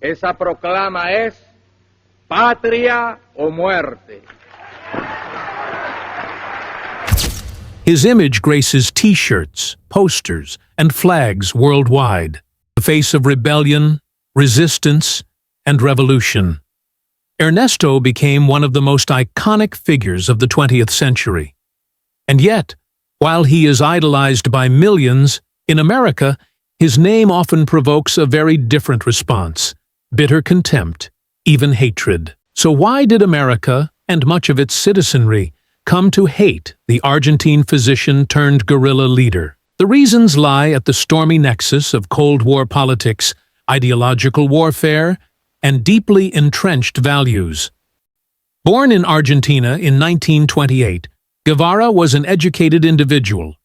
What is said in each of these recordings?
Esa proclama es patria o muerte. His image graces T-shirts, posters, and flags worldwide, the face of rebellion, resistance, and revolution. Ernesto became one of the most iconic figures of the 20th century. And yet, while he is idolized by millions, in America, his name often provokes a very different response: bitter contempt, even hatred. So why did America, and much of its citizenry, come to hate the Argentine physician-turned-guerrilla leader? The reasons lie at the stormy nexus of Cold War politics, ideological warfare, and deeply entrenched values. Born in Argentina in 1928, Guevara was an educated individual,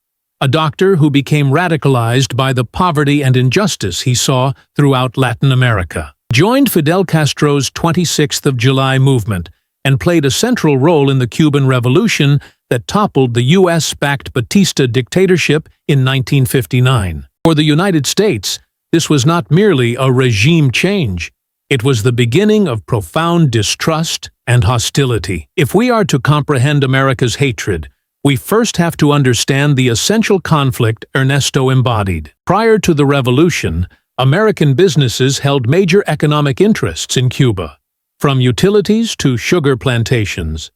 a doctor who became radicalized by the poverty and injustice he saw throughout Latin America. He joined Fidel Castro's 26th of July movement and played a central role in the Cuban Revolution that toppled the U.S.-backed Batista dictatorship in 1959. For the United States, this was not merely a regime change. It was the beginning of profound distrust and hostility. If we are to comprehend America's hatred, we first have to understand the essential conflict Ernesto embodied. Prior to the revolution, American businesses held major economic interests in Cuba, from utilities to sugar plantations.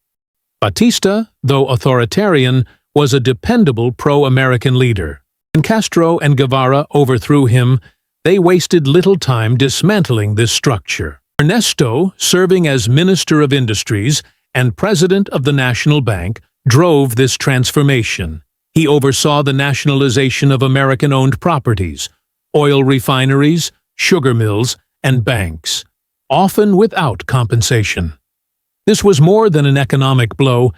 Batista, though authoritarian, was a dependable pro-American leader. When Castro and Guevara overthrew him, they wasted little time dismantling this structure. Ernesto, serving as Minister of Industries and President of the National Bank, drove this transformation. He oversaw the nationalization of American-owned properties, oil refineries, sugar mills, and banks, often without compensation. This was more than an economic blow.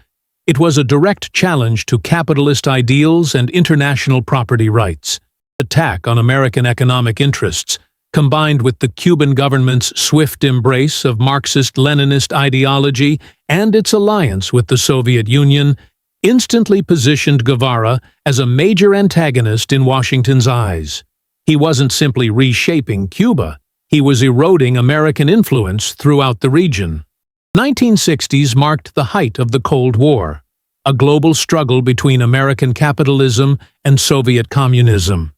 It was a direct challenge to capitalist ideals and international property rights. The attack on American economic interests, combined with the Cuban government's swift embrace of Marxist-Leninist ideology and its alliance with the Soviet Union, instantly positioned Guevara as a major antagonist in Washington's eyes. He wasn't simply reshaping Cuba, he was eroding American influence throughout the region. The 1960s marked the height of the Cold War, a global struggle between American capitalism and Soviet communism.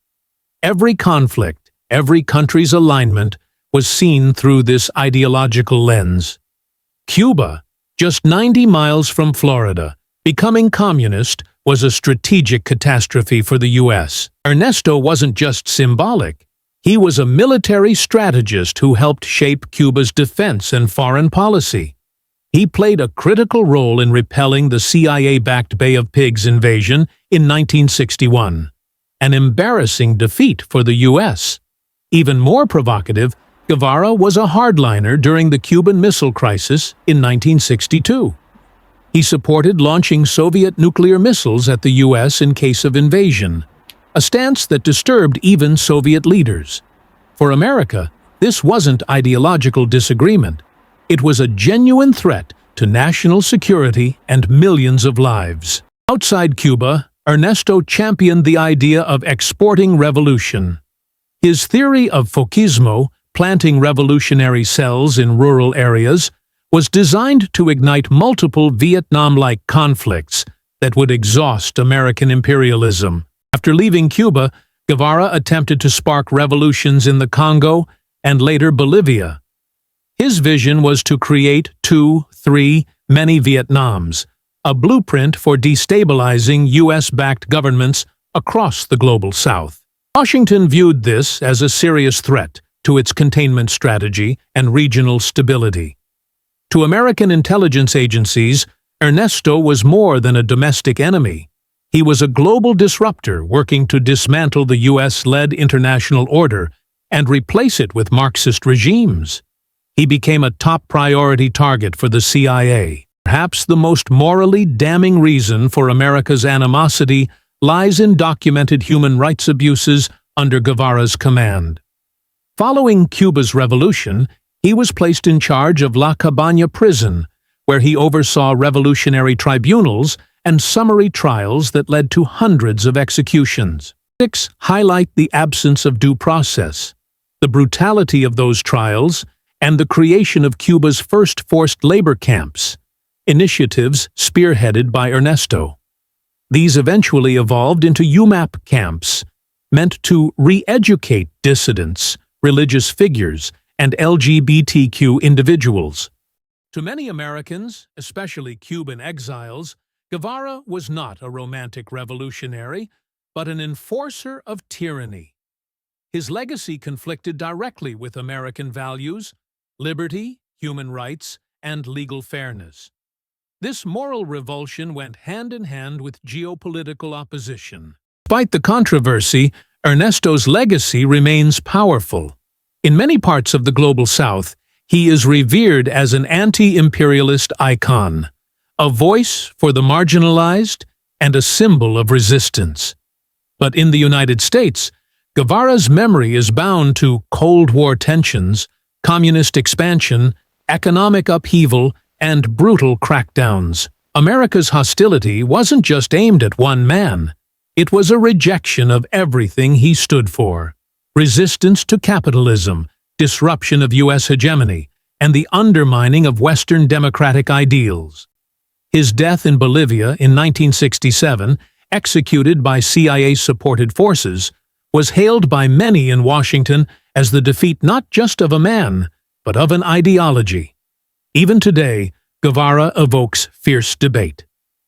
Every conflict, every country's alignment, was seen through this ideological lens. Cuba, just 90 miles from Florida, becoming communist was a strategic catastrophe for the U.S. Ernesto wasn't just symbolic. He was a military strategist who helped shape Cuba's defense and foreign policy. He played a critical role in repelling the CIA-backed Bay of Pigs invasion in 1961, an embarrassing defeat for the U.S. Even more provocative, Guevara was a hardliner during the Cuban Missile Crisis in 1962. He supported launching Soviet nuclear missiles at the U.S. in case of invasion, a stance that disturbed even Soviet leaders. For America, this wasn't ideological disagreement. It was a genuine threat to national security and millions of lives. Outside Cuba, Ernesto championed the idea of exporting revolution. His theory of Focismo, planting revolutionary cells in rural areas, was designed to ignite multiple Vietnam-like conflicts that would exhaust American imperialism. After leaving Cuba, Guevara attempted to spark revolutions in the Congo and later Bolivia. His vision was to create many Vietnams, a blueprint for destabilizing U.S.-backed governments across the global South. Washington viewed this as a serious threat to its containment strategy and regional stability. To American intelligence agencies, Ernesto was more than a domestic enemy. He was a global disruptor working to dismantle the U.S.-led international order and replace it with Marxist regimes. He became a top priority target for the CIA. Perhaps the most morally damning reason for America's animosity lies in documented human rights abuses under Guevara's command. Following Cuba's revolution, he was placed in charge of La Cabaña prison, where he oversaw revolutionary tribunals and summary trials that led to hundreds of executions. Critics highlight the absence of due process. the brutality of those trials, and the creation of Cuba's first forced labor camps, initiatives spearheaded by Ernesto. These eventually evolved into UMAP camps, meant to re-educate dissidents, religious figures, and LGBTQ individuals. To many Americans, especially Cuban exiles, Guevara was not a romantic revolutionary, but an enforcer of tyranny. His legacy conflicted directly with American values, liberty, human rights, and legal fairness. This moral revulsion went hand in hand with geopolitical opposition. Despite the controversy, Ernesto's legacy remains powerful. In many parts of the global South, he is revered as an anti-imperialist icon, a voice for the marginalized and a symbol of resistance. But in the United States, Guevara's memory is bound to Cold War tensions, communist expansion, economic upheaval, and brutal crackdowns. America's hostility wasn't just aimed at one man. It was a rejection of everything he stood for. Resistance to capitalism, disruption of U.S. hegemony, and the undermining of Western democratic ideals. His death in Bolivia in 1967, executed by CIA-supported forces, was hailed by many in Washington as the defeat not just of a man, but of an ideology. Even today, Guevara evokes fierce debate.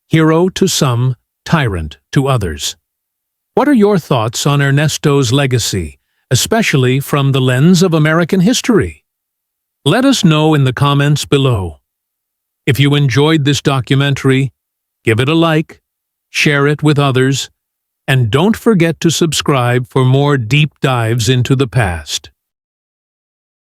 Hero to some, tyrant to others. What are your thoughts on Ernesto's legacy, especially from the lens of American history? Let us know in the comments below. If you enjoyed this documentary, give it a like, share it with others, and don't forget to subscribe for more deep dives into the past.